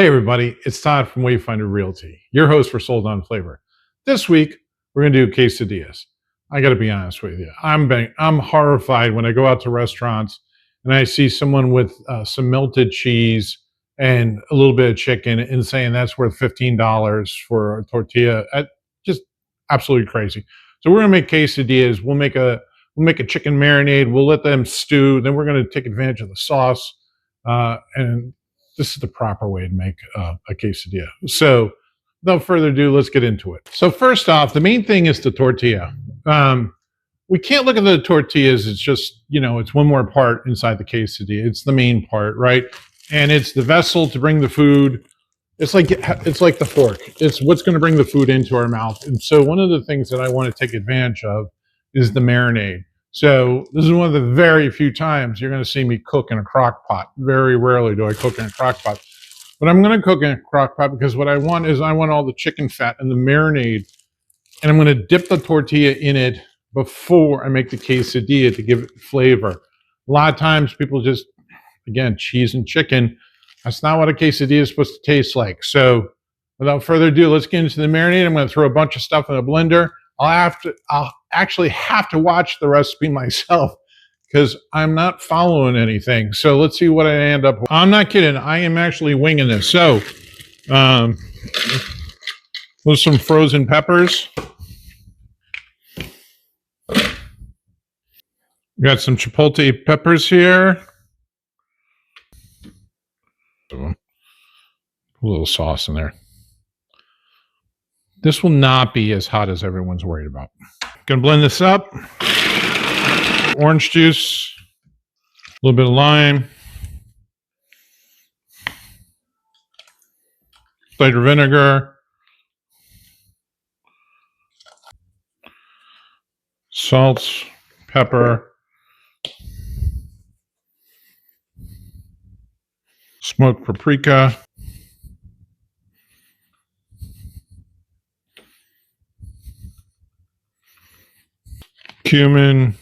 Hey everybody, it's Todd from Wayfinder Realty, your host for Sold on Flavor. This week, we're going to do quesadillas. I got to be honest with you. I'm horrified when I go out to restaurants and I see someone with some melted cheese and a little bit of chicken and saying that's worth $15 for a tortilla. Just absolutely crazy. So we're going to make quesadillas. We'll make a chicken marinade. We'll let them stew. Then we're going to take advantage of the sauce and this is the proper way to make a quesadilla. So without further ado, let's get into it. So first off, the main thing is the tortilla. We can't look at the tortillas. It's just, it's one more part inside the quesadilla. It's the main part, right? And it's the vessel to bring the food. It's like the fork. It's what's going to bring the food into our mouth. And so one of the things that I want to take advantage of is the marinade. So this is one of the very few times you're going to see me cook in a crock pot. Very rarely do I cook in a crock pot. But I'm going to cook in a crock pot because what I want all the chicken fat and the marinade. And I'm going to dip the tortilla in it before I make the quesadilla to give it flavor. A lot of times people just, again, cheese and chicken. That's not what a quesadilla is supposed to taste like. So without further ado, let's get into the marinade. I'm going to throw a bunch of stuff in a blender. I'll actually have to watch the recipe myself because I'm not following anything. So let's see what I end up with. I'm not kidding. I am actually winging this. So with some frozen peppers. Got some chipotle peppers here. A little sauce in there. This will not be as hot as everyone's worried about. Gonna blend this up. Orange juice, a little bit of lime, cider vinegar, salt, pepper, smoked paprika, cumin,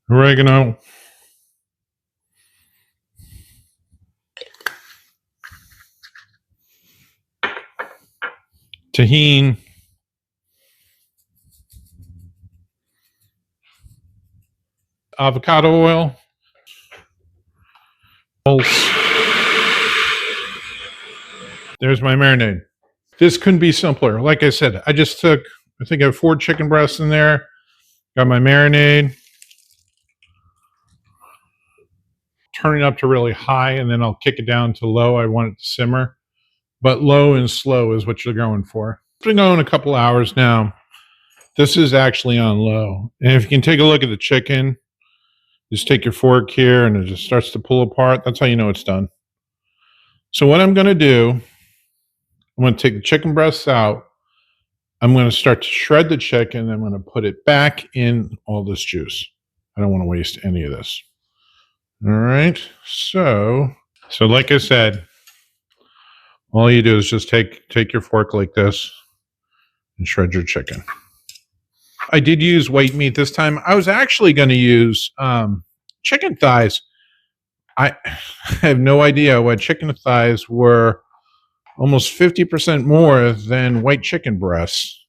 oregano, tahini, avocado oil, there's my marinade. This couldn't be simpler. Like I said, I think I have 4 chicken breasts in there. Got my marinade. Turn it up to really high, and then I'll kick it down to low. I want it to simmer. But low and slow is what you're going for. It's been going a couple hours now. This is actually on low. And if you can take a look at the chicken, just take your fork here, and it just starts to pull apart. That's how you know it's done. So what I'm going to do, I'm going to take the chicken breasts out. I'm going to start to shred the chicken. And I'm going to put it back in all this juice. I don't want to waste any of this. All right. So like I said, all you do is just take your fork like this and shred your chicken. I did use white meat this time. I was actually going to use chicken thighs. I have no idea why chicken thighs were almost 50% more than white chicken breasts.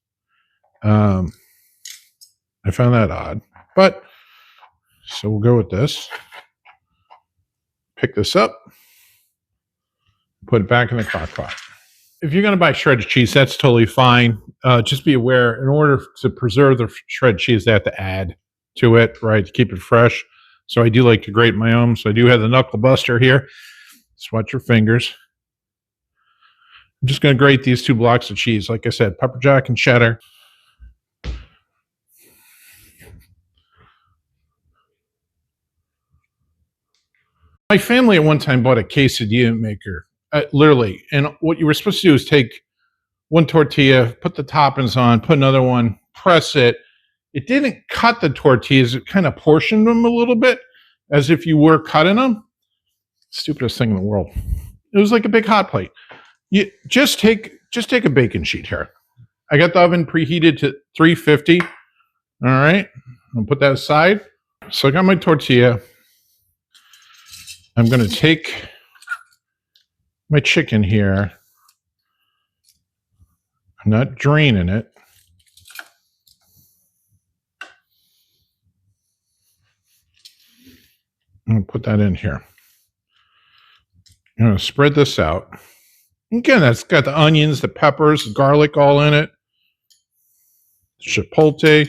I found that odd. But, so we'll go with this. Pick this up. Put it back in the crock pot. If you're going to buy shredded cheese, that's totally fine. Just be aware, in order to preserve the shredded cheese, they have to add to it, right, to keep it fresh. So I do like to grate my own. So I do have the knuckle buster here. Just watch your fingers. I'm just going to grate these 2 blocks of cheese. Like I said, pepper jack and cheddar. My family at one time bought a quesadilla maker, literally. And what you were supposed to do is take one tortilla, put the toppings on, put another one, press it. It didn't cut the tortillas. It kind of portioned them a little bit as if you were cutting them. Stupidest thing in the world. It was like a big hot plate. You just take a baking sheet here. I got the oven preheated to 350. All right. I'll put that aside. So I got my tortilla. I'm going to take my chicken here. I'm not draining it. I'm going to put that in here. I'm going to spread this out. Again, that's got the onions, the peppers, the garlic all in it. Chipotle.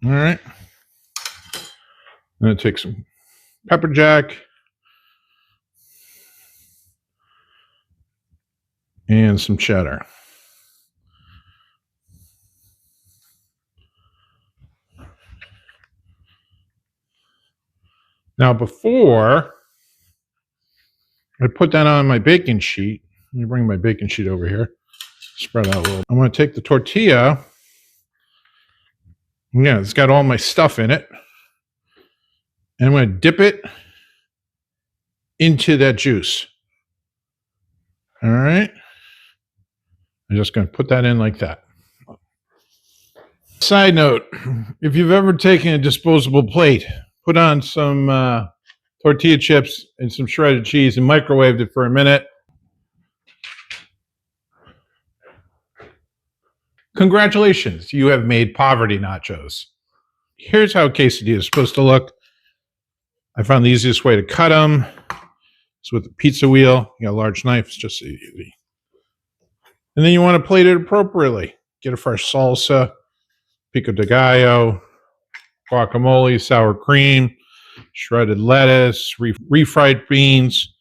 All right. I'm going to take some pepper jack. And some cheddar. Now, before I put that on my baking sheet, let me bring my baking sheet over here. Spread out a little. I'm going to take the tortilla. Yeah, it's got all my stuff in it. And I'm going to dip it into that juice. All right. I'm just going to put that in like that. Side note, if you've ever taken a disposable plate, put on some tortilla chips and some shredded cheese and microwaved it for a minute. Congratulations, you have made poverty nachos. Here's how a quesadilla is supposed to look. I found the easiest way to cut them. It's with a pizza wheel. You got a large knife, it's just easy. And then you want to plate it appropriately. Get a fresh salsa, pico de gallo, guacamole, sour cream, shredded lettuce, refried beans.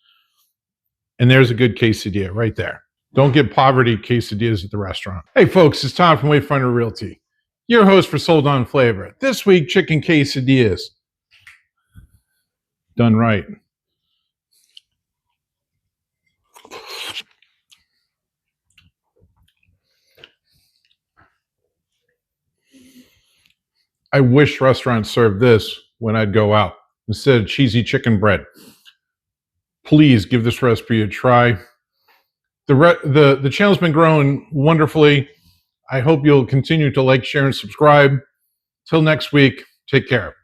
And there's a good quesadilla right there. Don't get poverty quesadillas at the restaurant. Hey folks, it's Tom from Wayfinder Realty, your host for Sold on Flavor. This week, chicken quesadillas. Done right. I wish restaurants served this when I'd go out instead of cheesy chicken bread. Please give this recipe a try. The channel's been growing wonderfully. I hope you'll continue to like, share, and subscribe. Till next week, take care.